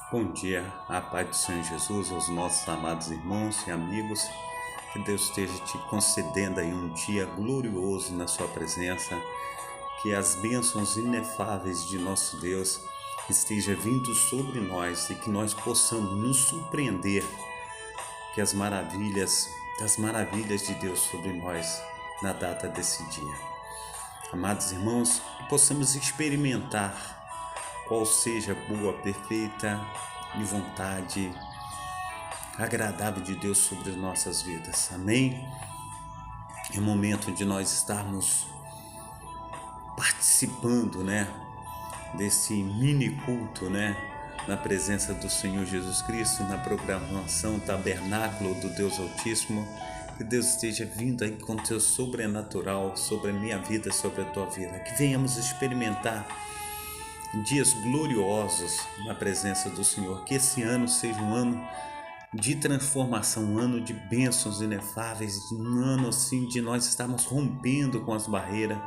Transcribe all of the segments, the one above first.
Bom dia, a paz do Senhor Jesus aos nossos amados irmãos e amigos. Que Deus esteja te concedendo aí um dia glorioso na sua presença. Que as bênçãos inefáveis de nosso Deus estejam vindo sobre nós e que nós possamos nos surpreender que das maravilhas de Deus sobre nós na data desse dia. Amados irmãos, que possamos experimentar qual seja a boa, perfeita e vontade agradável de Deus sobre as nossas vidas. Amém? É o momento de nós estarmos participando, desse mini culto, na presença do Senhor Jesus Cristo, na programação Tabernáculo do Deus Altíssimo. Que Deus esteja vindo aí com o teu sobrenatural sobre a minha vida, sobre a tua vida. Que venhamos experimentar dias gloriosos na presença do Senhor. Que esse ano seja um ano de transformação, um ano de bênçãos inefáveis, um ano assim de nós estarmos rompendo com as barreiras,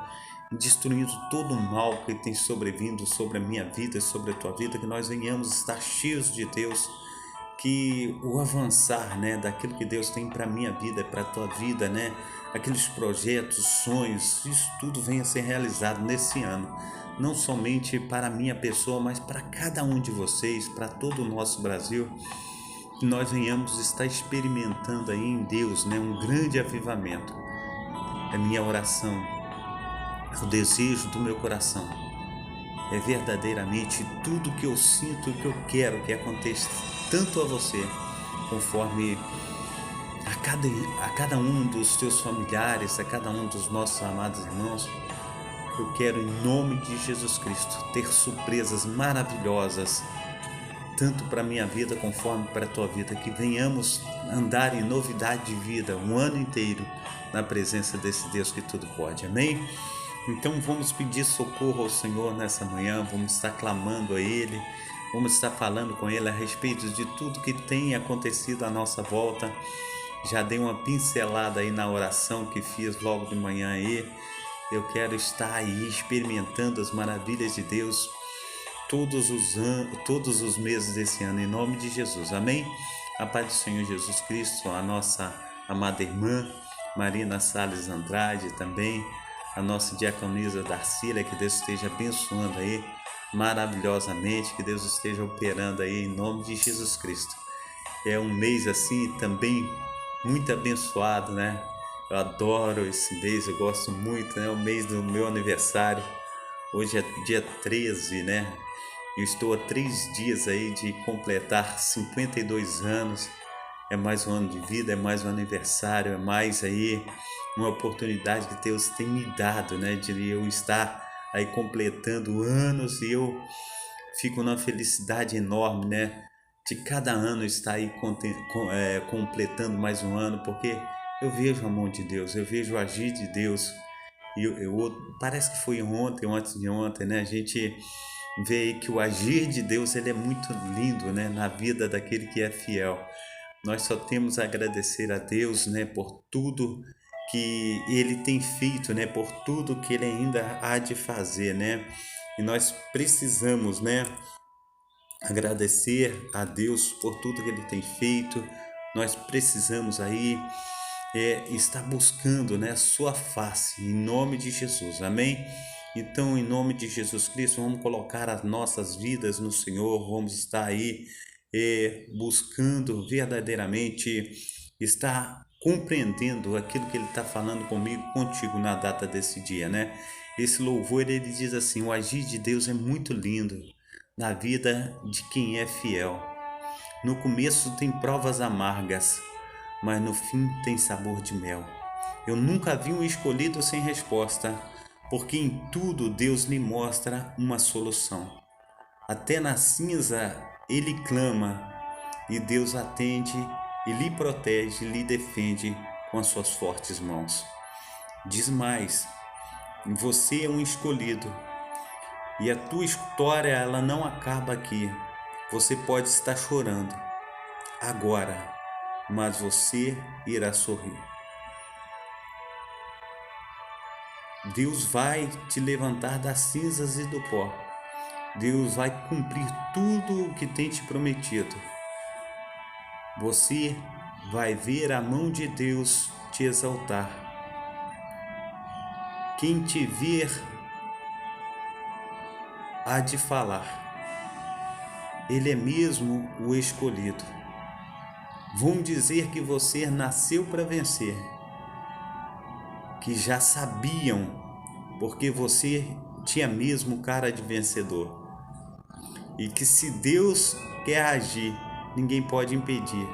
destruindo todo o mal que tem sobrevindo sobre a minha vida e sobre a tua vida. Que nós venhamos estar cheios de Deus, que o avançar, daquilo que Deus tem para a minha vida, para a tua vida, aqueles projetos, sonhos, isso tudo venha a ser realizado nesse ano, não somente para a minha pessoa, mas para cada um de vocês, para todo o nosso Brasil, que nós venhamos estar experimentando aí em Deus, um grande avivamento. É minha oração, é o desejo do meu coração, é verdadeiramente tudo que eu sinto, que eu quero que aconteça tanto a você, conforme a cada um dos teus familiares, a cada um dos nossos amados irmãos. Eu quero, em nome de Jesus Cristo, ter surpresas maravilhosas, tanto para a minha vida conforme para a tua vida, que venhamos andar em novidade de vida um ano inteiro na presença desse Deus que tudo pode. Amém? Então vamos pedir socorro ao Senhor nessa manhã, vamos estar clamando a Ele, vamos estar falando com Ele a respeito de tudo que tem acontecido à nossa volta. Já dei uma pincelada aí na oração que fiz logo de manhã aí. Eu quero estar aí experimentando as maravilhas de Deus todos os meses desse ano, em nome de Jesus. Amém? A paz do Senhor Jesus Cristo, a nossa amada irmã Marina Salles Andrade, também a nossa diaconisa Darcília, que Deus esteja abençoando aí maravilhosamente, que Deus esteja operando aí em nome de Jesus Cristo. É um mês assim também muito abençoado, Eu adoro esse mês, eu gosto muito, o mês do meu aniversário. Hoje é dia 13, Eu estou há 3 dias aí de completar 52 anos. É mais um ano de vida, é mais um aniversário, é mais aí uma oportunidade que Deus tem me dado, de eu estar aí completando anos, e eu fico numa felicidade enorme, de cada ano estar aí completando mais um ano, porque eu vejo a mão de Deus, eu vejo o agir de Deus. E parece que foi ontem ou antes de ontem, A gente vê aí que o agir de Deus, ele é muito lindo, na vida daquele que é fiel. Nós só temos a agradecer a Deus, por tudo que Ele tem feito, por tudo que Ele ainda há de fazer, E nós precisamos, agradecer a Deus por tudo que Ele tem feito. Nós precisamos aí estar buscando, a sua face, em nome de Jesus. Amém? Então, em nome de Jesus Cristo, vamos colocar as nossas vidas no Senhor, vamos estar aí buscando verdadeiramente estar compreendendo aquilo que Ele está falando comigo, contigo na data desse dia, Esse louvor, ele diz assim: o agir de Deus é muito lindo na vida de quem é fiel. No começo tem provas amargas, mas no fim tem sabor de mel. Eu nunca vi um escolhido sem resposta, porque em tudo Deus lhe mostra uma solução. Até na cinza ele clama, e Deus atende e lhe protege, lhe defende com as suas fortes mãos. Diz mais: você é um escolhido, e a tua história, ela não acaba aqui. Você pode estar chorando agora, mas você irá sorrir. Deus vai te levantar das cinzas e do pó, Deus vai cumprir tudo o que tem te prometido. Você vai ver a mão de Deus te exaltar. Quem te ver há de falar: Ele é mesmo o escolhido. Vão dizer que você nasceu para vencer, que já sabiam, porque você tinha mesmo cara de vencedor. E que se Deus quer agir, ninguém pode impedir.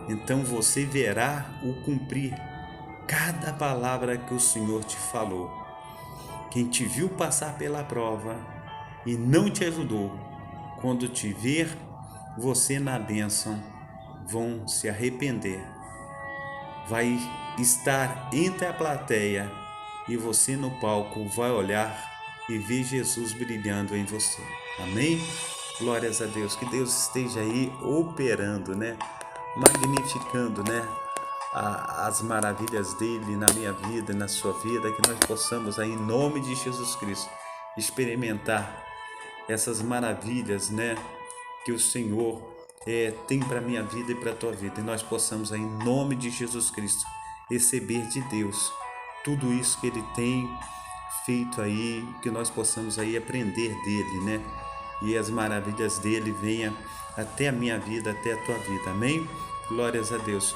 Então você verá o cumprir cada palavra que o Senhor te falou. Quem te viu passar pela prova e não te ajudou, quando te ver você na bênção, vão se arrepender. Vai estar entre a plateia e você no palco vai olhar e ver Jesus brilhando em você. Amém? Glórias a Deus. Que Deus esteja aí operando, né? Magnificando, né? As maravilhas dele na minha vida, na sua vida, que nós possamos aí, em nome de Jesus Cristo, experimentar essas maravilhas, né, que o Senhor tem para minha vida e para a tua vida, e nós possamos aí, em nome de Jesus Cristo, receber de Deus tudo isso que ele tem feito aí, que nós possamos aí aprender dele, né, e as maravilhas dele venham até a minha vida, até a tua vida. Amém? Glórias a Deus.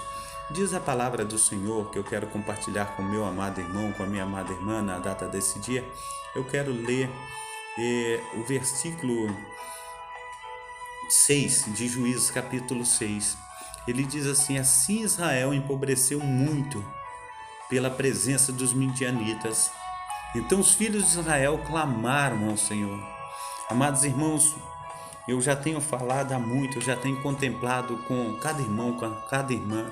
Diz a palavra do Senhor que eu quero compartilhar com o meu amado irmão, com a minha amada irmã na data desse dia. Eu quero ler o versículo 6 de Juízes, capítulo 6. Ele diz assim: assim Israel empobreceu muito pela presença dos midianitas. Então os filhos de Israel clamaram ao Senhor. Amados irmãos, eu já tenho falado há muito, eu já tenho contemplado com cada irmão, com cada irmã,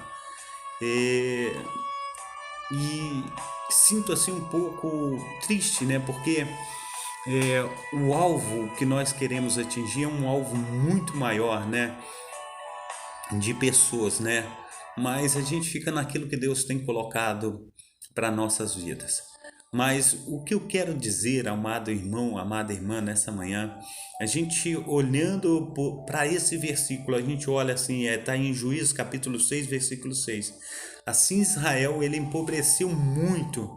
e sinto assim um pouco triste, né? Porque o alvo que nós queremos atingir é um alvo muito maior, né? De pessoas, né? Mas a gente fica naquilo que Deus tem colocado para nossas vidas. Mas o que eu quero dizer, amado irmão, amada irmã, nessa manhã, a gente olhando para esse versículo, a gente olha assim, está em Juízes capítulo 6, versículo 6. Assim Israel, ele empobreceu muito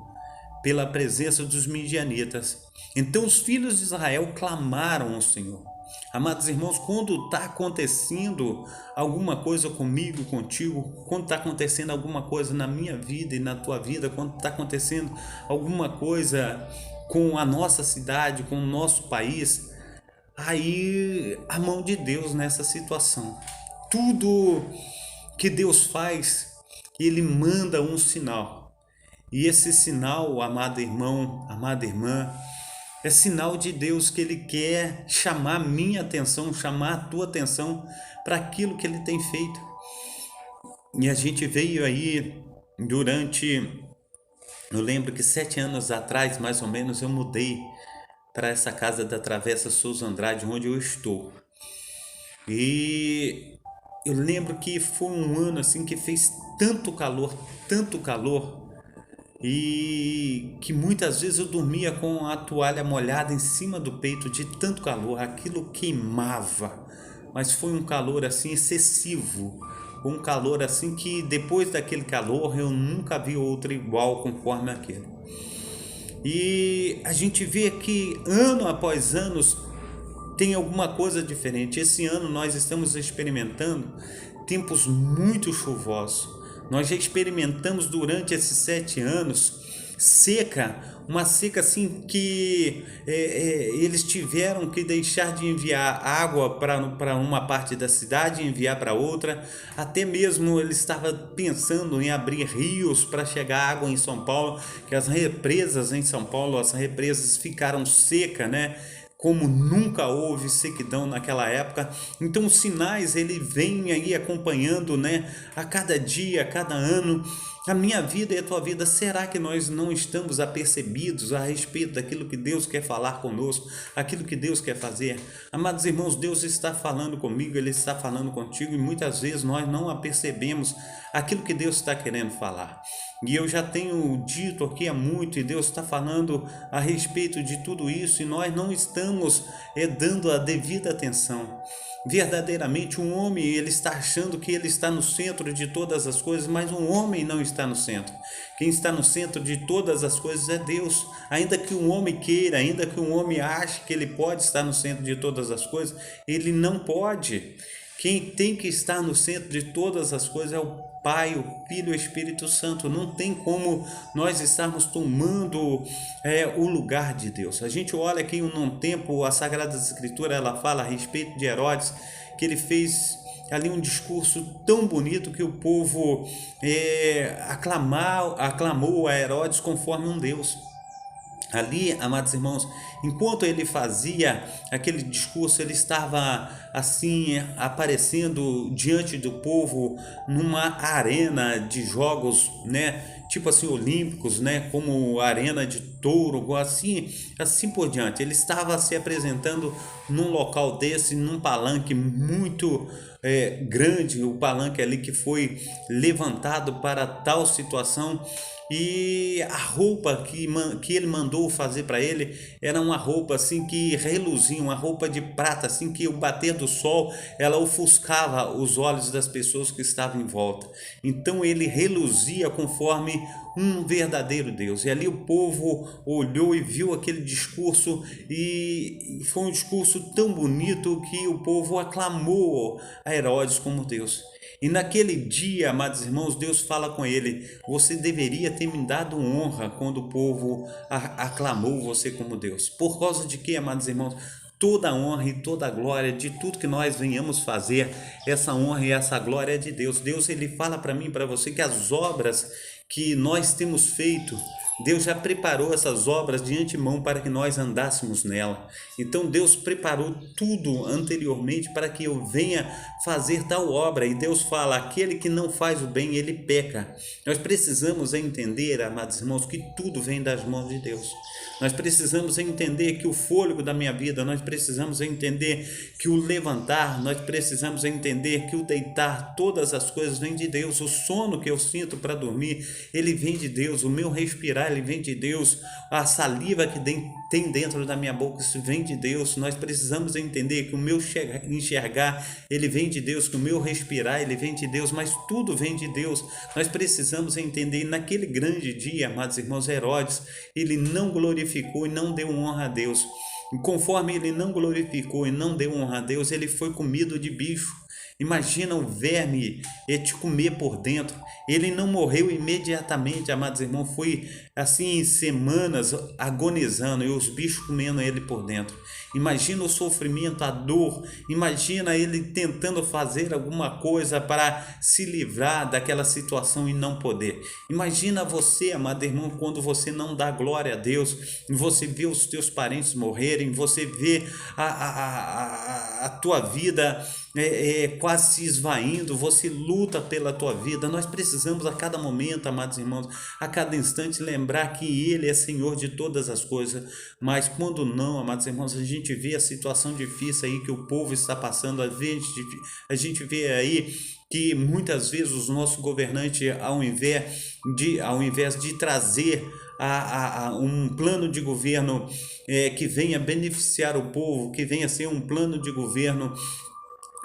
pela presença dos midianitas. Então os filhos de Israel clamaram ao Senhor. Amados irmãos, quando está acontecendo alguma coisa comigo, contigo, quando está acontecendo alguma coisa na minha vida e na tua vida, quando está acontecendo alguma coisa com a nossa cidade, com o nosso país, aí a mão de Deus nessa situação. Tudo que Deus faz, Ele manda um sinal. E esse sinal, amado irmão, amada irmã, é sinal de Deus que Ele quer chamar a minha atenção, chamar a tua atenção para aquilo que Ele tem feito. E a gente veio aí eu lembro que 7 anos atrás, mais ou menos, eu mudei para essa casa da Travessa Souza Andrade, onde eu estou. E eu lembro que foi um ano assim que fez tanto calor, e que muitas vezes eu dormia com a toalha molhada em cima do peito de tanto calor, aquilo queimava, mas foi um calor assim excessivo, um calor assim que depois daquele calor eu nunca vi outro igual conforme aquele. E a gente vê que ano após ano tem alguma coisa diferente. Esse ano nós estamos experimentando tempos muito chuvosos. Nós já experimentamos durante esses 7 anos uma seca assim que eles tiveram que deixar de enviar água para uma parte da cidade e enviar para outra. Até mesmo eles estavam pensando em abrir rios para chegar água em São Paulo, que as represas em São Paulo, as represas ficaram secas, né? Como nunca houve sequidão naquela época. Então os sinais ele vem aí acompanhando, né, a cada dia, a cada ano, A minha vida e a tua vida, será que nós não estamos apercebidos a respeito daquilo que Deus quer falar conosco, aquilo que Deus quer fazer? Amados irmãos, Deus está falando comigo, Ele está falando contigo e muitas vezes nós não apercebemos aquilo que Deus está querendo falar. E eu já tenho dito aqui há muito, e Deus está falando a respeito de tudo isso, e nós não estamos dando a devida atenção. Verdadeiramente, um homem, ele está achando que ele está no centro de todas as coisas, mas um homem não está no centro. Quem está no centro de todas as coisas é Deus. Ainda que um homem queira, ainda que um homem ache que ele pode estar no centro de todas as coisas, ele não pode. Quem tem que estar no centro de todas as coisas é o Pai, o Filho e o Espírito Santo. Não tem como nós estarmos tomando o lugar de Deus. A gente olha aqui num tempo, a Sagrada Escritura, ela fala a respeito de Herodes, que ele fez ali um discurso tão bonito que o povo aclamou a Herodes conforme um Deus. Ali, amados irmãos, enquanto ele fazia aquele discurso, ele estava assim aparecendo diante do povo numa arena de jogos, né? Tipo assim, olímpicos, né? Como arena de touro, assim por diante. Ele estava se apresentando num local desse, num palanque muito grande, o palanque ali que foi levantado para tal situação. E a roupa que ele mandou fazer para ele era uma roupa assim que reluzia, uma roupa de prata, assim que o bater do sol ela ofuscava os olhos das pessoas que estavam em volta. Então ele reluzia conforme um verdadeiro Deus. E ali o povo olhou e viu aquele discurso, e foi um discurso tão bonito que o povo aclamou a Herodes como Deus. E naquele dia, amados irmãos, Deus fala com ele: você deveria ter me dado honra quando o povo aclamou você como Deus. Por causa de quê, amados irmãos? Toda a honra e toda a glória de tudo que nós venhamos fazer, essa honra e essa glória é de Deus. Deus, ele fala para mim e para você que as obras que nós temos feito, Deus já preparou essas obras de antemão para que nós andássemos nela. Então Deus preparou tudo anteriormente para que eu venha fazer tal obra. E Deus fala: aquele que não faz o bem, ele peca. Nós precisamos entender, amados irmãos, que tudo vem das mãos de Deus. Nós precisamos entender que o fôlego da minha vida, nós precisamos entender que o levantar, nós precisamos entender que o deitar, todas as coisas vêm de Deus. O sono que eu sinto para dormir, ele vem de Deus. O meu respirar, ele vem de Deus. A saliva que tem dentro da minha boca, isso vem de Deus. Nós precisamos entender que o meu enxergar, ele vem de Deus, que o meu respirar, ele vem de Deus, mas tudo vem de Deus. Nós precisamos entender, naquele grande dia, amados irmãos, Herodes, ele não glorificou e não deu honra a Deus. E conforme ele não glorificou e não deu honra a Deus, ele foi comido de bicho. Imagina o verme te comer por dentro. Ele não morreu imediatamente, amados irmãos, foi assim semanas agonizando e os bichos comendo ele por dentro. Imagina o sofrimento, a dor, imagina ele tentando fazer alguma coisa para se livrar daquela situação e não poder. Imagina você, amado irmão, quando você não dá glória a Deus, você vê os teus parentes morrerem, você vê a tua vida quase se esvaindo, você luta pela tua vida. Nós precisamos a cada momento, amados irmãos, a cada instante lembrar que Ele é Senhor de todas as coisas. Mas quando não, amados irmãos, a gente vê a situação difícil aí que o povo está passando, a gente vê aí que muitas vezes os nossos governantes, ao invés de trazer um plano de governo que venha beneficiar o povo, que venha ser um plano de governo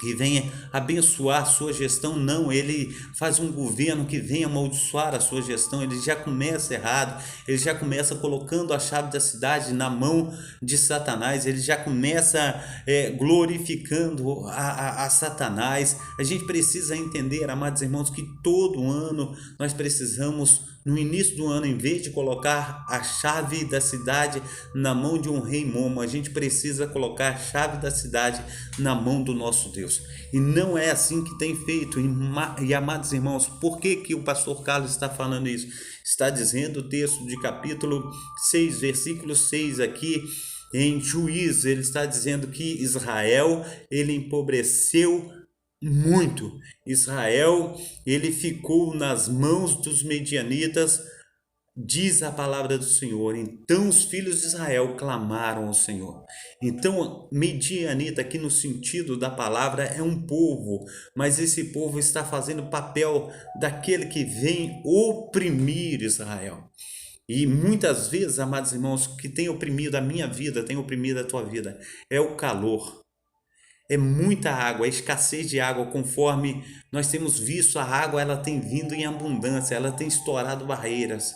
que venha abençoar a sua gestão, não, ele faz um governo que venha amaldiçoar a sua gestão. Ele já começa errado, ele já começa colocando a chave da cidade na mão de Satanás, ele já começa glorificando a Satanás. A gente precisa entender, amados irmãos, que todo ano nós precisamos, no início do ano, em vez de colocar a chave da cidade na mão de um rei momo, a gente precisa colocar a chave da cidade na mão do nosso Deus. E não é assim que tem feito. E amados irmãos, por que o pastor Carlos está falando isso? Está dizendo o texto de capítulo 6, versículo 6 aqui em Juízes, ele está dizendo que Israel, ele empobreceu muito. Israel, ele ficou nas mãos dos medianitas, diz a palavra do Senhor. Então os filhos de Israel clamaram ao Senhor. Então, medianita, aqui no sentido da palavra, é um povo, mas esse povo está fazendo o papel daquele que vem oprimir Israel. E muitas vezes, amados irmãos, o que tem oprimido a minha vida, tem oprimido a tua vida, é o calor. É muita água, é escassez de água. Conforme nós temos visto, a água ela tem vindo em abundância, ela tem estourado barreiras,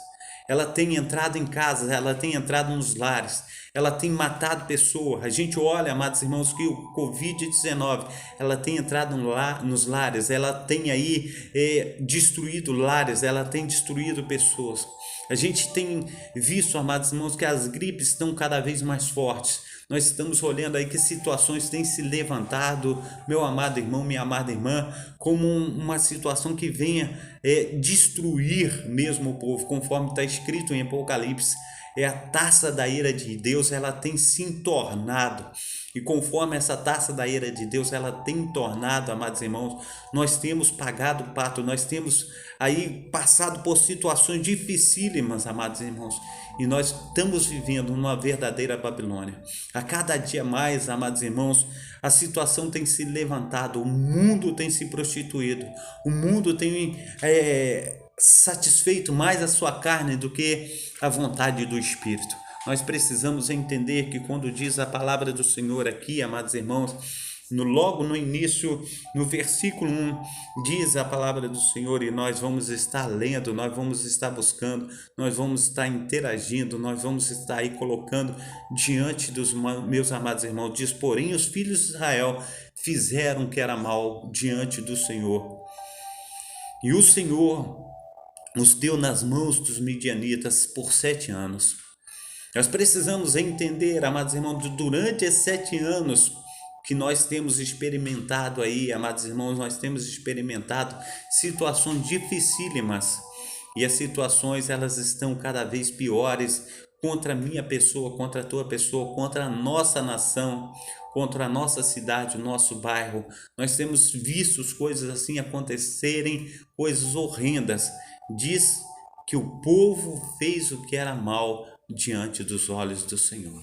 ela tem entrado em casas, ela tem entrado nos lares, ela tem matado pessoas. A gente olha, amados irmãos, que o Covid-19 ela tem entrado nos lares, ela tem aí destruído lares, ela tem destruído pessoas. A gente tem visto, amados irmãos, que as gripes estão cada vez mais fortes. Nós estamos olhando aí que situações têm se levantado, meu amado irmão, minha amada irmã, como uma situação que venha destruir mesmo o povo, conforme está escrito em Apocalipse. A taça da ira de Deus, ela tem se entornado. E conforme essa taça da ira de Deus, ela tem entornado, amados irmãos, nós temos pagado o pato, nós temos aí passado por situações dificílimas, amados irmãos, e nós estamos vivendo uma verdadeira Babilônia. A cada dia mais, amados irmãos, a situação tem se levantado, o mundo tem se prostituído, o mundo tem satisfeito mais a sua carne do que a vontade do Espírito. Nós precisamos entender que quando diz a palavra do Senhor aqui, amados irmãos, logo no início, no versículo 1, diz a palavra do Senhor, e nós vamos estar lendo, nós vamos estar buscando, nós vamos estar interagindo, nós vamos estar aí colocando diante dos meus amados irmãos. Diz, porém, os filhos de Israel fizeram o que era mal diante do Senhor. E o Senhor os deu nas mãos dos midianitas por 7 anos. Nós precisamos entender, amados irmãos, durante esses 7 anos que nós temos experimentado aí, amados irmãos, nós temos experimentado situações dificílimas, e as situações elas estão cada vez piores contra a minha pessoa, contra a tua pessoa, contra a nossa nação, contra a nossa cidade, o nosso bairro. Nós temos visto coisas assim acontecerem, coisas horrendas. Diz que o povo fez o que era mal diante dos olhos do Senhor.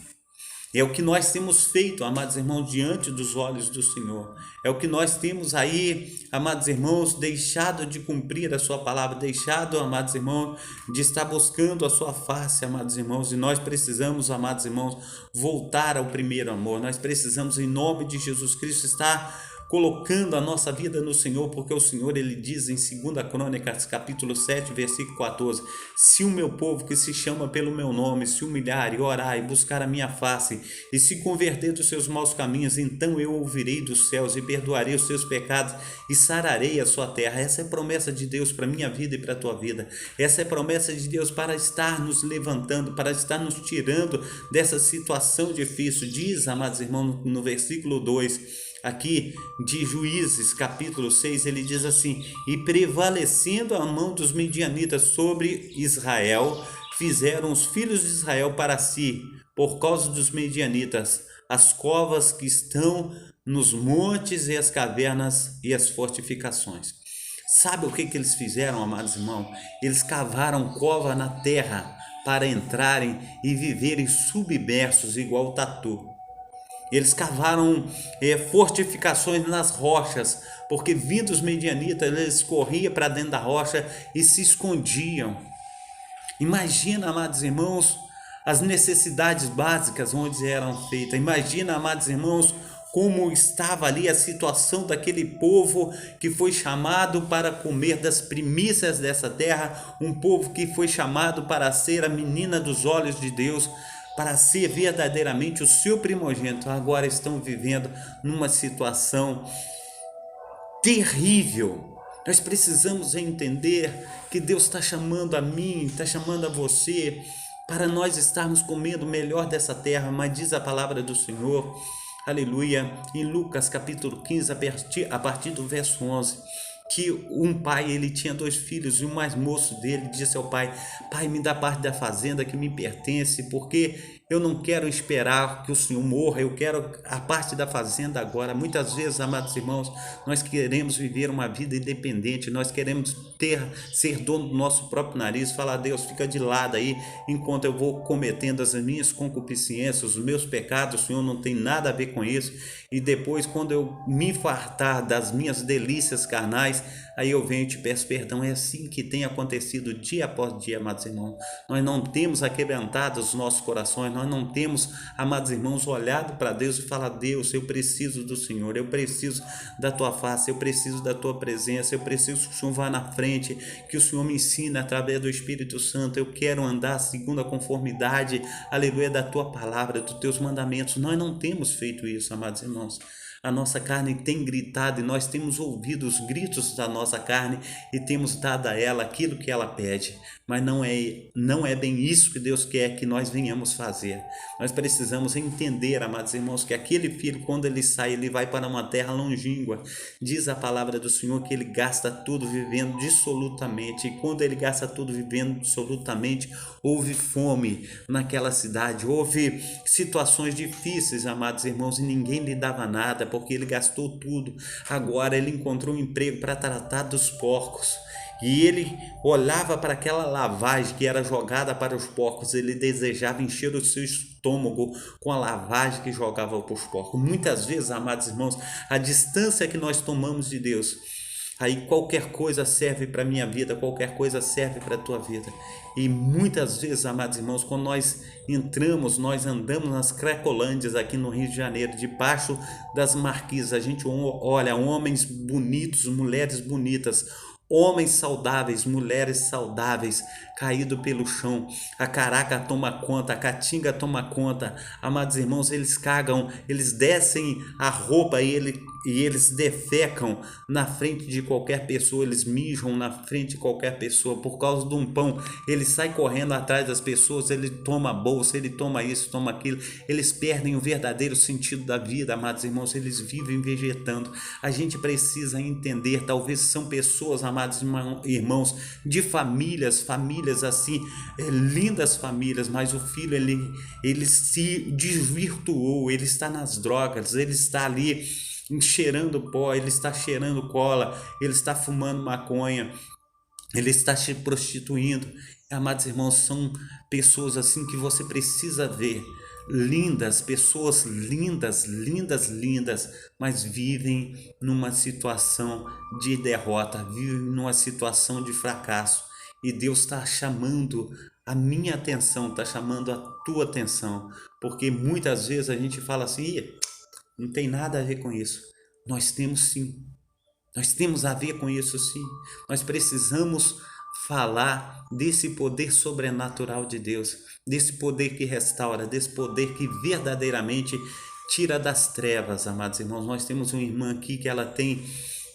É o que nós temos feito, amados irmãos, diante dos olhos do Senhor. É o que nós temos aí, amados irmãos, deixado de cumprir a sua palavra, deixado, amados irmãos, de estar buscando a sua face, amados irmãos. E nós precisamos, amados irmãos, voltar ao primeiro amor. Nós precisamos, em nome de Jesus Cristo, estar colocando a nossa vida no Senhor, porque o Senhor, ele diz em 2 Crônicas, capítulo 7, versículo 14, se o meu povo que se chama pelo meu nome se humilhar e orar e buscar a minha face e se converter dos seus maus caminhos, então eu ouvirei dos céus e perdoarei os seus pecados e sararei a sua terra. Essa é a promessa de Deus para a minha vida e para a tua vida. Essa é a promessa de Deus para estar nos levantando, para estar nos tirando dessa situação difícil. Diz, amados irmãos, no versículo 2, aqui de Juízes, capítulo 6, ele diz assim, e prevalecendo a mão dos midianitas sobre Israel, fizeram os filhos de Israel para si, por causa dos midianitas, as covas que estão nos montes e as cavernas e as fortificações. Sabe o que eles fizeram, amados irmãos? Eles cavaram cova na terra para entrarem e viverem submersos igual o tatu. Eles cavaram fortificações nas rochas, porque vindo os medianitas, eles corriam para dentro da rocha e se escondiam. Imagina, amados irmãos, as necessidades básicas onde eram feitas. Imagina, amados irmãos, como estava ali a situação daquele povo que foi chamado para comer das primícias dessa terra, um povo que foi chamado para ser a menina dos olhos de Deus, para ser verdadeiramente o seu primogênito. Agora estão vivendo numa situação terrível. Nós precisamos entender que Deus está chamando a mim, está chamando a você, para nós estarmos comendo o melhor dessa terra. Mas diz a palavra do Senhor, aleluia, em Lucas capítulo 15, a partir do verso 11, que um pai, ele tinha 2 filhos, e o mais moço dele disse ao pai, pai, me dá parte da fazenda que me pertence, porque Eu não quero esperar que o Senhor morra, eu quero a parte da fazenda agora. Muitas vezes, amados irmãos, nós queremos viver uma vida independente, nós queremos ser dono do nosso próprio nariz, falar: Deus, fica de lado aí, enquanto eu vou cometendo as minhas concupiscências, os meus pecados, o Senhor não tem nada a ver com isso. E depois, quando eu me fartar das minhas delícias carnais, aí eu venho e te peço perdão. É assim que tem acontecido dia após dia, amados irmãos. Nós não temos aquebrantado os nossos corações, nós não temos, amados irmãos, olhado para Deus e falado: Deus, eu preciso do Senhor, eu preciso da tua face, eu preciso da tua presença, eu preciso que o Senhor vá na frente, que o Senhor me ensine através do Espírito Santo. Eu quero andar segundo a conformidade, aleluia, da tua palavra, dos teus mandamentos. Nós não temos feito isso, amados irmãos. A nossa carne tem gritado e nós temos ouvido os gritos da nossa carne e temos dado a ela aquilo que ela pede. Mas não é bem isso que Deus quer que nós venhamos fazer. Nós precisamos entender, amados irmãos, que aquele filho, quando ele sai, ele vai para uma terra longínqua. Diz a palavra do Senhor que ele gasta tudo vivendo dissolutamente. E quando ele gasta tudo vivendo dissolutamente, houve fome naquela cidade, houve situações difíceis, amados irmãos, e ninguém lhe dava nada, porque ele gastou tudo. Agora ele encontrou um emprego para tratar dos porcos. E ele olhava para aquela lavagem que era jogada para os porcos, ele desejava encher o seu estômago com a lavagem que jogava para os porcos. Muitas vezes, amados irmãos, a distância que nós tomamos de Deus, aí qualquer coisa serve para a minha vida, qualquer coisa serve para a tua vida. E muitas vezes, amados irmãos, quando nós andamos nas Cracolândias aqui no Rio de Janeiro, debaixo das marquises, a gente olha homens bonitos, mulheres bonitas, homens saudáveis, mulheres saudáveis, caído pelo chão. A caraca toma conta, a caatinga toma conta. Amados irmãos, eles cagam, eles descem a roupa e eles defecam na frente de qualquer pessoa, eles mijam na frente de qualquer pessoa. Por causa de um pão, ele sai correndo atrás das pessoas, ele toma a bolsa, ele toma isso, toma aquilo. Eles perdem o verdadeiro sentido da vida, amados irmãos, eles vivem vegetando. A gente precisa entender, talvez são pessoas, amados irmãos, de famílias assim, lindas famílias, mas o filho ele se desvirtuou, ele está nas drogas, ele está ali cheirando pó, ele está cheirando cola, ele está fumando maconha, ele está se prostituindo. Amados irmãos, são pessoas assim que você precisa ver, lindas, pessoas lindas, mas vivem numa situação de derrota, vivem numa situação de fracasso. E Deus está chamando a minha atenção, está chamando a tua atenção, porque muitas vezes a gente fala assim: não tem nada a ver com isso. Nós temos sim, nós temos a ver com isso sim. Nós precisamos falar desse poder sobrenatural de Deus, desse poder que restaura, desse poder que verdadeiramente tira das trevas, amados irmãos. Nós temos uma irmã aqui que ela tem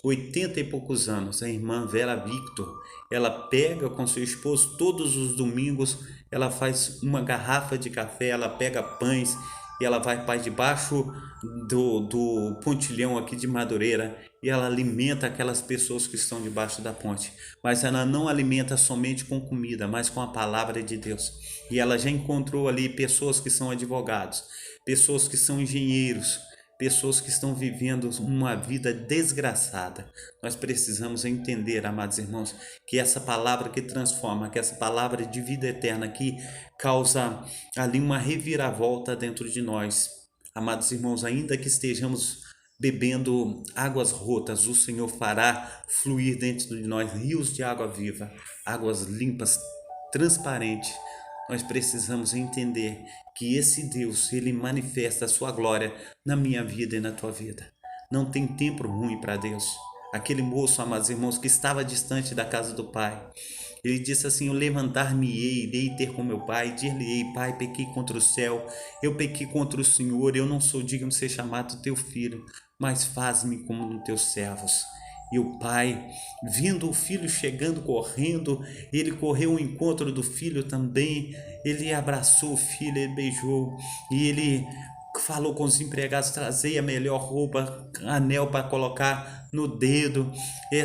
80 e poucos anos, a irmã Vera Victor. Ela pega com seu esposo todos os domingos, ela faz uma garrafa de café, ela pega pães e ela vai para debaixo do pontilhão aqui de Madureira e ela alimenta aquelas pessoas que estão debaixo da ponte. Mas ela não alimenta somente com comida, mas com a palavra de Deus. E ela já encontrou ali pessoas que são advogados, pessoas que são engenheiros, pessoas que estão vivendo uma vida desgraçada. Nós precisamos entender, amados irmãos, que essa palavra que transforma, que essa palavra de vida eterna que causa ali uma reviravolta dentro de nós. Amados irmãos, ainda que estejamos bebendo águas rotas, o Senhor fará fluir dentro de nós rios de água viva, águas limpas, transparentes. Nós precisamos entender que esse Deus, ele manifesta a sua glória na minha vida e na tua vida. Não tem tempo ruim para Deus. Aquele moço, amados irmãos, que estava distante da casa do pai, ele disse assim: eu levantar-me-ei, irei ter com meu pai, dir-lhe-ei: pai, pequei contra o céu, eu pequei contra o Senhor, eu não sou digno de ser chamado teu filho, mas faz-me como um dos teus servos. E o pai, vindo o filho chegando correndo, ele correu ao encontro do filho também, ele abraçou o filho, ele beijou, e ele falou com os empregados: trazei a melhor roupa, anel para colocar no dedo,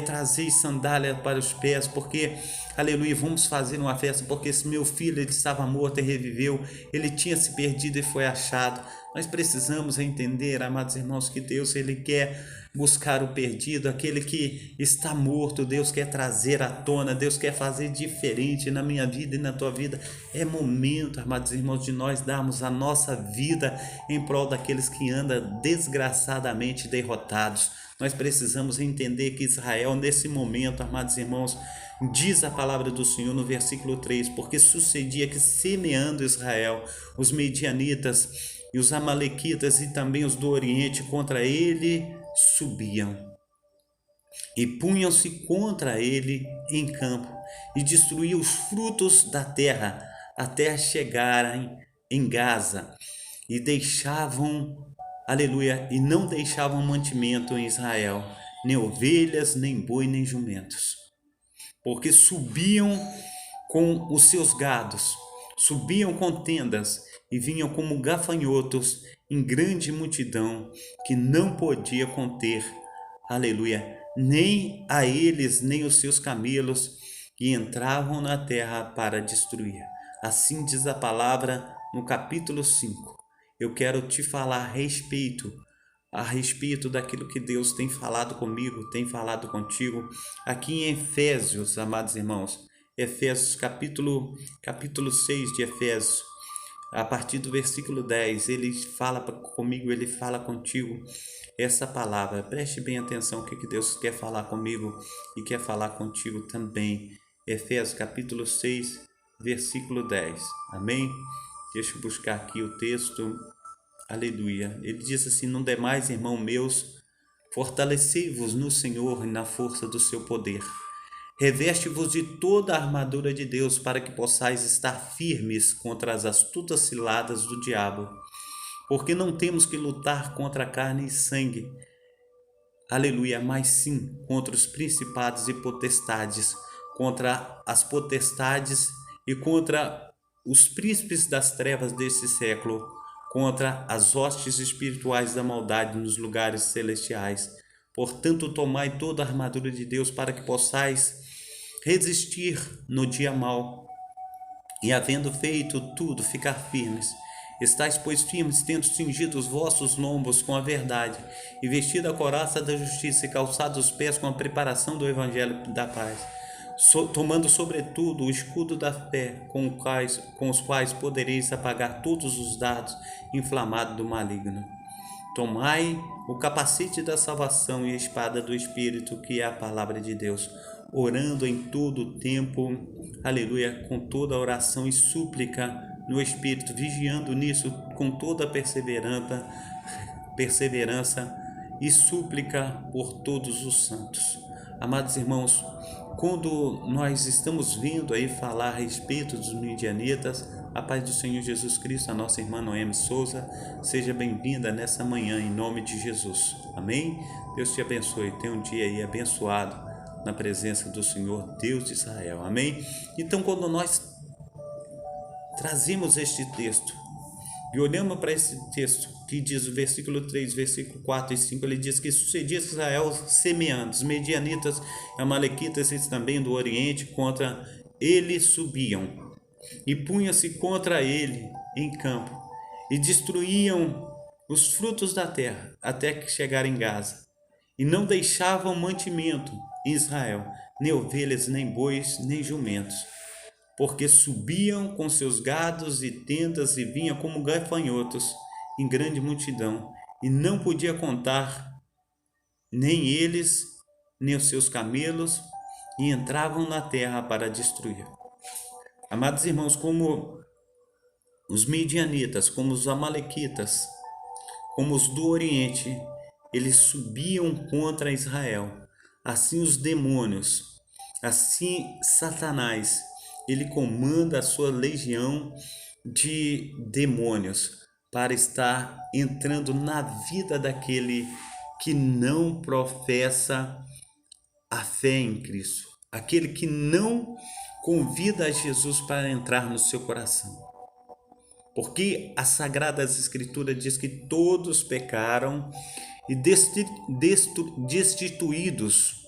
trazer sandália para os pés, porque, aleluia, vamos fazer uma festa, porque esse meu filho, ele estava morto e reviveu, ele tinha se perdido e foi achado. Nós precisamos entender, amados irmãos, que Deus, ele quer buscar o perdido, aquele que está morto. Deus quer trazer à tona, Deus quer fazer diferente na minha vida e na tua vida. É momento, amados irmãos, de nós darmos a nossa vida em prol daqueles que andam desgraçadamente derrotados. Nós precisamos entender que Israel, nesse momento, amados irmãos, diz a palavra do Senhor no versículo 3, porque sucedia que, semeando Israel, os medianitas e os amalequitas e também os do Oriente contra ele subiam e punham-se contra ele em campo e destruíam os frutos da terra até chegarem em Gaza e deixavam, aleluia, e não deixavam mantimento em Israel, nem ovelhas, nem boi, nem jumentos, porque subiam com os seus gados, subiam com tendas e vinham como gafanhotos em grande multidão que não podia conter, aleluia, nem a eles nem os seus camelos, e entravam na terra para destruir. Assim diz a palavra no capítulo 5. Eu quero te falar a respeito daquilo que Deus tem falado comigo, tem falado contigo, aqui em Efésios, amados irmãos. Efésios, capítulo 6 de Efésios, a partir do versículo 10, ele fala comigo, ele fala contigo essa palavra. Preste bem atenção o que Deus quer falar comigo e quer falar contigo também. Efésios, capítulo 6, versículo 10. Amém? Deixa eu buscar aqui o texto. Aleluia. Ele diz assim: não demais, irmãos meus, fortalecei-vos no Senhor e na força do seu poder. Reveste-vos de toda a armadura de Deus, para que possais estar firmes contra as astutas ciladas do diabo. Porque não temos que lutar contra carne e sangue, aleluia, mas sim contra os principados e potestades, contra as potestades e contra os príncipes das trevas desse século, contra as hostes espirituais da maldade nos lugares celestiais. Portanto, tomai toda a armadura de Deus, para que possais resistir no dia mau, e havendo feito tudo, ficar firmes. Estais, pois, firmes, tendo cingido os vossos lombos com a verdade, e vestido a couraça da justiça, e calçados os pés com a preparação do evangelho da paz, tomando sobretudo o escudo da fé, com os quais podereis apagar todos os dardos inflamados do maligno. Tomai o capacete da salvação e a espada do Espírito, que é a palavra de Deus, orando em todo o tempo, aleluia, com toda oração e súplica no Espírito, vigiando nisso com toda perseverança e súplica por todos os santos. Amados irmãos, quando nós estamos vendo aí falar a respeito dos midianitas, a paz do Senhor Jesus Cristo, a nossa irmã Noemi Souza, seja bem-vinda nessa manhã em nome de Jesus. Amém? Deus te abençoe. Tenha um dia aí abençoado na presença do Senhor Deus de Israel. Amém? Então, quando nós trazemos este texto e olhamos para esse texto que diz o versículo 3, versículo 4 e 5, ele diz que sucedia Israel semeando, os medianitas, amalequitas e também do Oriente contra ele subiam e punham-se contra ele em campo e destruíam os frutos da terra até que chegarem em Gaza, e não deixavam mantimento em Israel, nem ovelhas, nem bois, nem jumentos, porque subiam com seus gados e tendas e vinham como gafanhotos em grande multidão, e não podia contar nem eles, nem os seus camelos, e entravam na terra para destruir. Amados irmãos, como os midianitas, como os amalequitas, como os do Oriente, eles subiam contra Israel. Assim os demônios, assim Satanás, ele comanda a sua legião de demônios para estar entrando na vida daquele que não professa a fé em Cristo, aquele que não convida a Jesus para entrar no seu coração. Porque as Sagradas Escrituras diz que todos pecaram e destituídos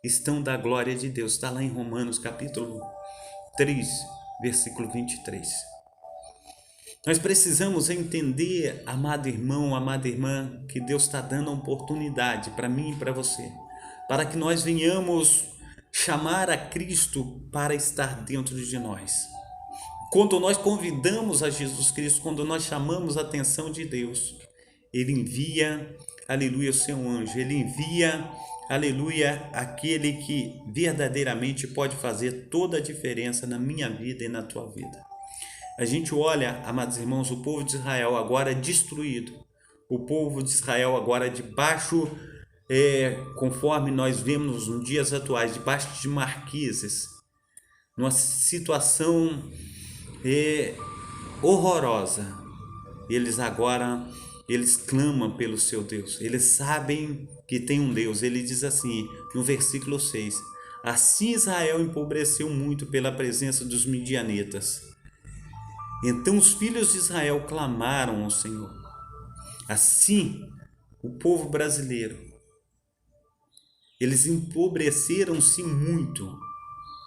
estão da glória de Deus. Está lá em Romanos capítulo 3, versículo 23. Nós precisamos entender, amado irmão, amada irmã, que Deus está dando a oportunidade para mim e para você, para que nós venhamos chamar a Cristo para estar dentro de nós. Quando nós convidamos a Jesus Cristo, quando nós chamamos a atenção de Deus, Ele envia, aleluia, o seu anjo, Ele envia, aleluia, aquele que verdadeiramente pode fazer toda a diferença na minha vida e na tua vida. A gente olha, amados irmãos, o povo de Israel agora destruído, o povo de Israel agora debaixo, conforme nós vemos nos dias atuais, debaixo de marquises, numa situação horrorosa. Eles clamam pelo seu Deus, eles sabem que tem um Deus. Ele diz assim no versículo 6: assim Israel empobreceu muito pela presença dos midianitas. Então os filhos de Israel clamaram ao Senhor. Assim, o povo brasileiro, eles empobreceram-se muito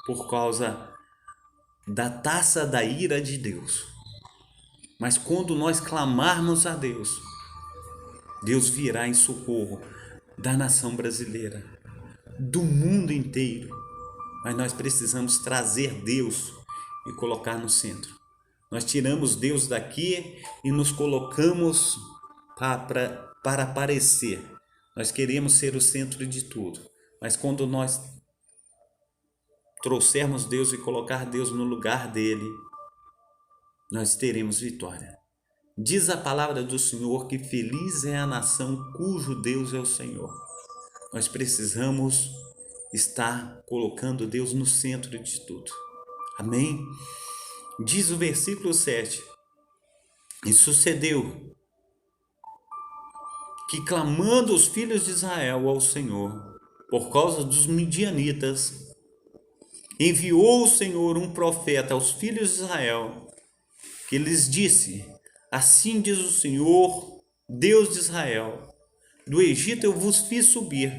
por causa da taça da ira de Deus. Mas quando nós clamarmos a Deus, Deus virá em socorro da nação brasileira, do mundo inteiro. Mas nós precisamos trazer Deus e colocar no centro. Nós tiramos Deus daqui e nos colocamos para aparecer. Nós queremos ser o centro de tudo. Mas quando nós trouxermos Deus e colocar Deus no lugar dele, nós teremos vitória. Diz a palavra do Senhor que feliz é a nação cujo Deus é o Senhor. Nós precisamos estar colocando Deus no centro de tudo. Amém? Diz o versículo 7: e sucedeu que, clamando os filhos de Israel ao Senhor por causa dos midianitas, enviou o Senhor um profeta aos filhos de Israel, que lhes disse: assim diz o Senhor, Deus de Israel, do Egito eu vos fiz subir,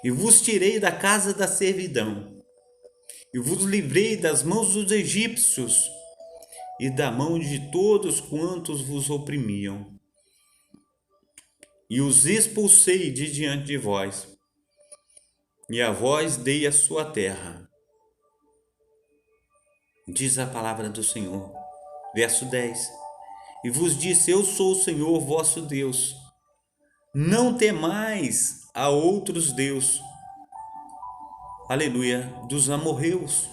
e vos tirei da casa da servidão, e vos livrei das mãos dos egípcios, e da mão de todos quantos vos oprimiam, e os expulsei de diante de vós, e a vós dei a sua terra. Diz a palavra do Senhor, verso 10: e vos disse: eu sou o Senhor vosso Deus, não temais a outros deuses, aleluia, dos amorreus,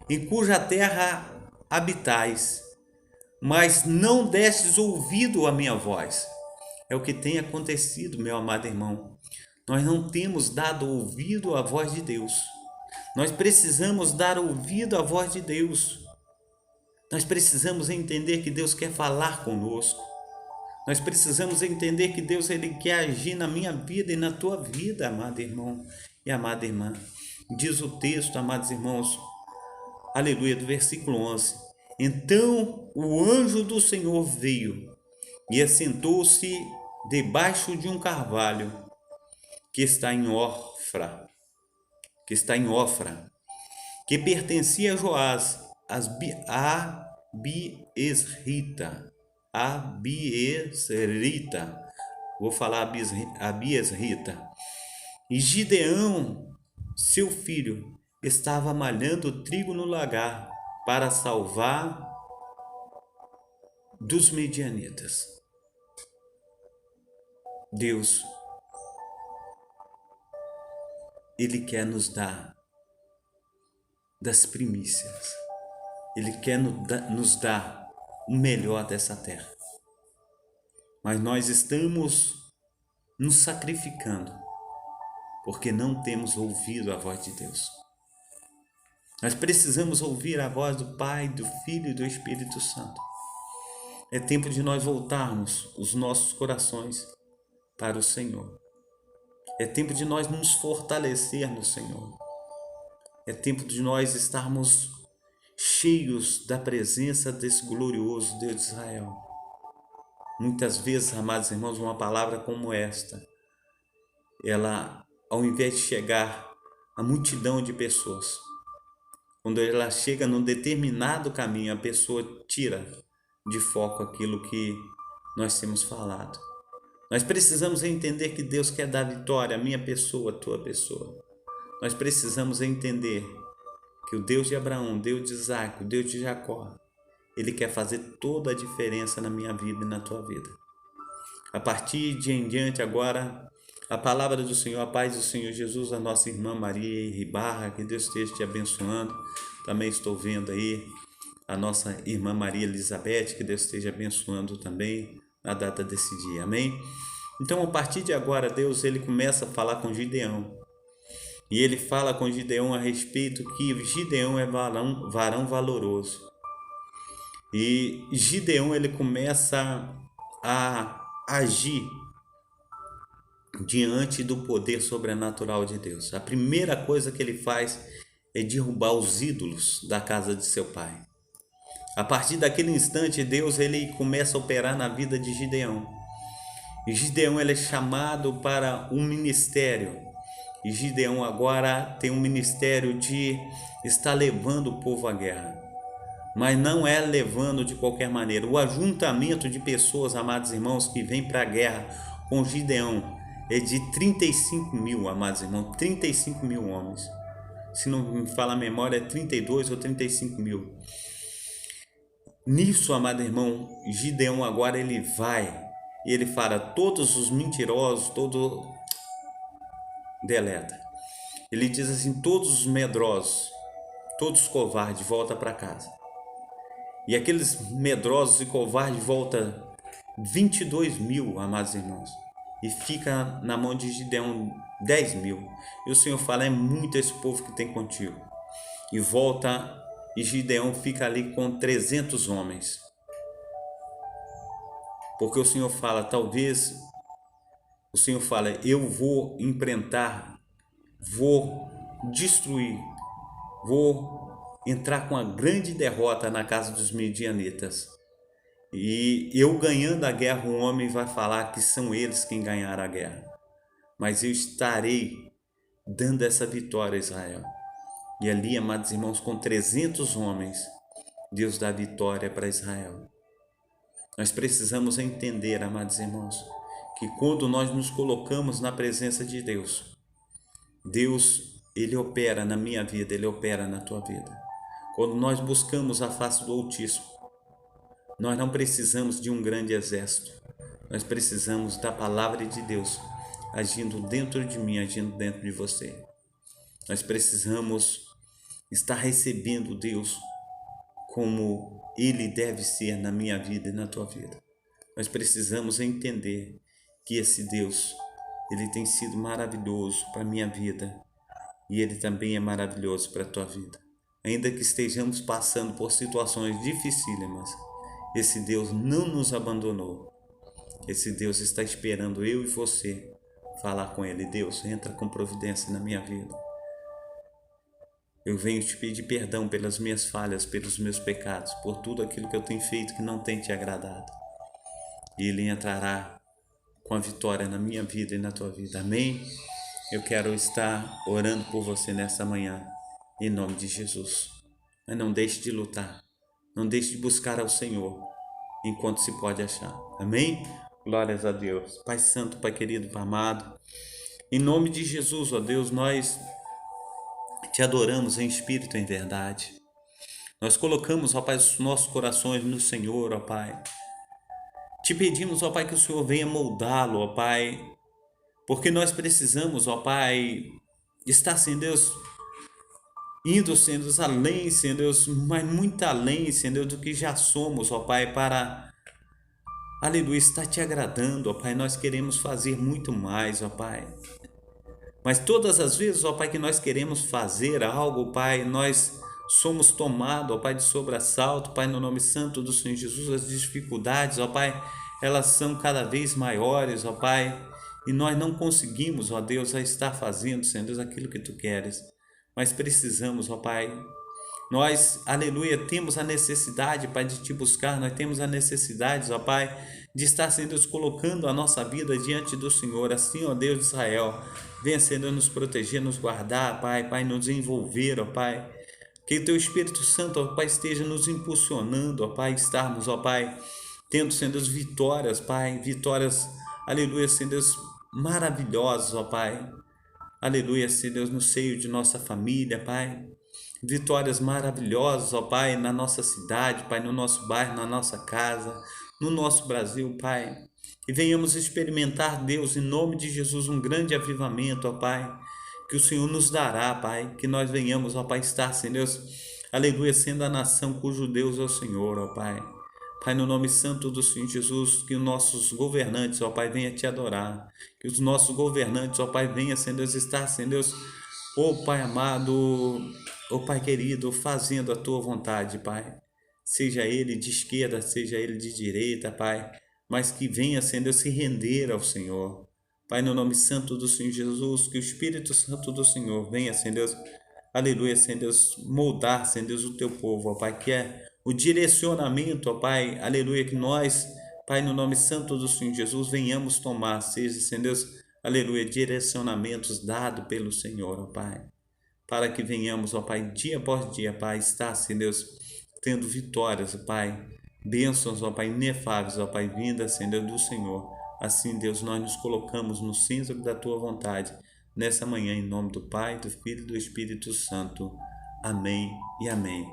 em cuja terra habitais, mas não destes ouvido à minha voz. É o que tem acontecido, meu amado irmão. Nós não temos dado ouvido à voz de Deus. Nós precisamos dar ouvido à voz de Deus. Nós precisamos entender que Deus quer falar conosco. Nós precisamos entender que Deus, Ele quer agir na minha vida e na tua vida, amado irmão e amada irmã. Diz o texto, amados irmãos, aleluia, do versículo 11: então o anjo do Senhor veio e assentou-se debaixo de um carvalho que está em Ofra, que pertencia a Joás, a Abiesrita, vou falar Abiesrita. E Gideão, seu filho, estava malhando trigo no lagar para salvar dos medianitas. Deus, Ele quer nos dar das primícias. Ele quer nos dar o melhor dessa terra. Mas nós estamos nos sacrificando porque não temos ouvido a voz de Deus. Nós precisamos ouvir a voz do Pai, do Filho e do Espírito Santo. É tempo de nós voltarmos os nossos corações para o Senhor. É tempo de nós nos fortalecer no Senhor. É tempo de nós estarmos cheios da presença desse glorioso Deus de Israel. Muitas vezes, amados irmãos, uma palavra como esta, ela, ao invés de chegar a multidão de pessoas, quando ela chega num determinado caminho, a pessoa tira de foco aquilo que nós temos falado. Nós precisamos entender que Deus quer dar vitória à minha pessoa, à tua pessoa. Nós precisamos entender que o Deus de Abraão, o Deus de Isaac, o Deus de Jacó, Ele quer fazer toda a diferença na minha vida e na tua vida. A partir de em diante agora, a palavra do Senhor, a paz do Senhor Jesus, a nossa irmã Maria Ribarra, que Deus esteja te abençoando. Também estou vendo aí a nossa irmã Maria Elizabeth, que Deus esteja abençoando também na data desse dia, amém? Então, a partir de agora, Deus ele começa a falar com Gideão. E ele fala com Gideão a respeito que Gideão é varão valoroso. E Gideão ele começa a agir diante do poder sobrenatural de Deus. A primeira coisa que ele faz é derrubar os ídolos da casa de seu pai. A partir daquele instante, Deus ele começa a operar na vida de Gideão. E Gideão ele é chamado para um ministério. E Gideão agora tem um ministério de estar levando o povo à guerra. Mas não é levando de qualquer maneira. O ajuntamento de pessoas, amados irmãos, que vem para a guerra com Gideão é de 35 mil, amados irmãos, 35 mil homens. Se não me fala a memória, é 32 ou 35 mil. Nisso, amado irmão, Gideão agora ele vai e ele fala, todos os mentirosos, deleta. Ele diz assim, todos os medrosos, todos os covardes, volta para casa. E aqueles medrosos e covardes volta 22 mil, amados irmãos. E fica na mão de Gideão 10 mil. E o Senhor fala, é muito esse povo que tem contigo. E volta, e Gideão fica ali com 300 homens. Porque o Senhor fala, talvez, o Senhor fala, eu vou enfrentar, vou destruir, vou entrar com uma grande derrota na casa dos midianitas. E eu ganhando a guerra, um homem vai falar que são eles quem ganharam a guerra. Mas eu estarei dando essa vitória a Israel. E ali, amados irmãos, com 300 homens, Deus dá vitória para Israel. Nós precisamos entender, amados irmãos, que quando nós nos colocamos na presença de Deus, Deus, Ele opera na minha vida, Ele opera na tua vida. Quando nós buscamos a face do Altíssimo, nós não precisamos de um grande exército. Nós precisamos da palavra de Deus agindo dentro de mim, agindo dentro de você. Nós precisamos estar recebendo Deus como Ele deve ser na minha vida e na tua vida. Nós precisamos entender que esse Deus, Ele tem sido maravilhoso para a minha vida e Ele também é maravilhoso para a tua vida. Ainda que estejamos passando por situações dificílimas, esse Deus não nos abandonou. Esse Deus está esperando eu e você falar com Ele. Deus, entra com providência na minha vida. Eu venho te pedir perdão pelas minhas falhas, pelos meus pecados, por tudo aquilo que eu tenho feito que não tem te agradado. E Ele entrará com a vitória na minha vida e na tua vida. Amém? Eu quero estar orando por você nessa manhã, em nome de Jesus. Mas não deixe de lutar. Não deixe de buscar ao Senhor enquanto se pode achar. Amém? Glórias a Deus. Pai Santo, Pai querido, Pai amado, em nome de Jesus, ó Deus, nós te adoramos em espírito e em verdade. Nós colocamos, ó Pai, os nossos corações no Senhor, ó Pai. Te pedimos, ó Pai, que o Senhor venha moldá-lo, ó Pai, porque nós precisamos, ó Pai, estar, Senhor Deus, indo, Senhor Deus, além, Senhor Deus, mas muito além, Senhor Deus, do que já somos, ó Pai, para, aleluia, estar te agradando, ó Pai. Nós queremos fazer muito mais, ó Pai. Mas todas as vezes, ó Pai, que nós queremos fazer algo, Pai, nós somos tomados, ó Pai, de sobressalto, Pai, no nome santo do Senhor Jesus. As dificuldades, ó Pai, elas são cada vez maiores, ó Pai, e nós não conseguimos, ó Deus, a estar fazendo, Senhor Deus, aquilo que Tu queres. Mas precisamos, ó Pai, nós, aleluia, temos a necessidade, Pai, de Te buscar, nós temos a necessidade, ó Pai, de estar, Senhor Deus, colocando a nossa vida diante do Senhor. Assim, ó Deus de Israel, venha, Senhor, nos proteger, nos guardar, Pai, Pai, nos envolver, ó Pai. Que o Teu Espírito Santo, ó Pai, esteja nos impulsionando, ó Pai, estarmos, ó Pai, tendo, Senhor Deus, vitórias, Pai, vitórias, aleluia, Senhor Deus, maravilhosas, ó Pai. Aleluia, Senhor Deus, no seio de nossa família, Pai. Vitórias maravilhosas, ó Pai, na nossa cidade, Pai, no nosso bairro, na nossa casa, no nosso Brasil, Pai. E venhamos experimentar, Deus, em nome de Jesus, um grande avivamento, ó Pai, que o Senhor nos dará, Pai, que nós venhamos, ó Pai, estar, Senhor Deus, aleluia, sendo a nação cujo Deus é o Senhor, ó Pai. Pai, no nome santo do Senhor Jesus, que os nossos governantes, ó Pai, venham te adorar. Que os nossos governantes, ó Pai, venham, Senhor Deus, estar, Senhor Deus, ó Pai amado, ó Pai querido, fazendo a Tua vontade, Pai. Seja ele de esquerda, seja ele de direita, Pai, mas que venha, Senhor Deus, se render ao Senhor. Pai, no nome santo do Senhor Jesus, que o Espírito Santo do Senhor venha, Senhor Deus, aleluia, Senhor Deus, moldar, Senhor Deus, o Teu povo, ó Pai, que é o direcionamento, ó Pai, aleluia, que nós, Pai, no nome santo do Senhor Jesus, venhamos tomar, seja, Senhor Deus, aleluia, direcionamentos dados pelo Senhor, ó Pai, para que venhamos, ó Pai, dia após dia, Pai, estar, Senhor Deus, tendo vitórias, ó Pai, bênçãos, ó Pai, inefáveis, ó Pai, vindas, Senhor Deus, do Senhor. Assim, Deus, nós nos colocamos no centro da Tua vontade, nessa manhã, em nome do Pai, do Filho e do Espírito Santo. Amém e amém.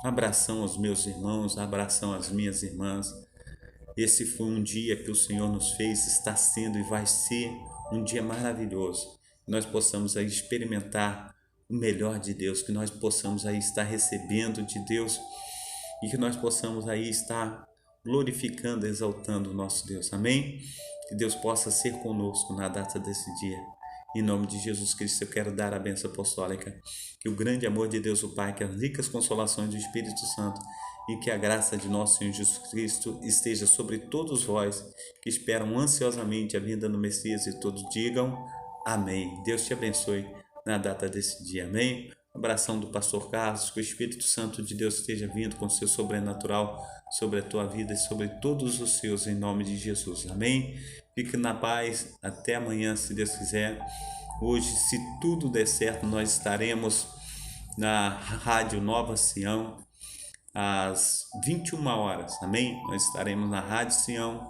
Abração aos meus irmãos, abração às minhas irmãs. Esse foi um dia que o Senhor nos fez, está sendo e vai ser um dia maravilhoso. Que nós possamos aí experimentar o melhor de Deus, que nós possamos aí estar recebendo de Deus e que nós possamos aí estar glorificando, exaltando o nosso Deus. Amém? Que Deus possa ser conosco na data desse dia. Em nome de Jesus Cristo, eu quero dar a bênção apostólica. Que o grande amor de Deus, o Pai, que as ricas consolações do Espírito Santo e que a graça de nosso Senhor Jesus Cristo esteja sobre todos vós que esperam ansiosamente a vinda do Messias e todos digam amém. Deus te abençoe na data desse dia. Amém? Abração do pastor Carlos, que o Espírito Santo de Deus esteja vindo com seu sobrenatural sobre a tua vida e sobre todos os seus, em nome de Jesus. Amém? Fique na paz, até amanhã, se Deus quiser. Hoje, se tudo der certo, nós estaremos na Rádio Nova Sião, às 21 horas, amém? Nós estaremos na Rádio Sião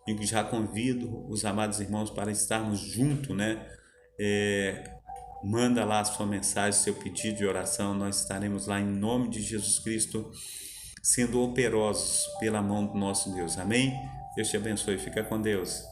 e já convido os amados irmãos para estarmos juntos, né? Manda lá a sua mensagem, seu pedido de oração, nós estaremos lá em nome de Jesus Cristo, sendo operosos pela mão do nosso Deus, amém? Deus te abençoe, fica com Deus.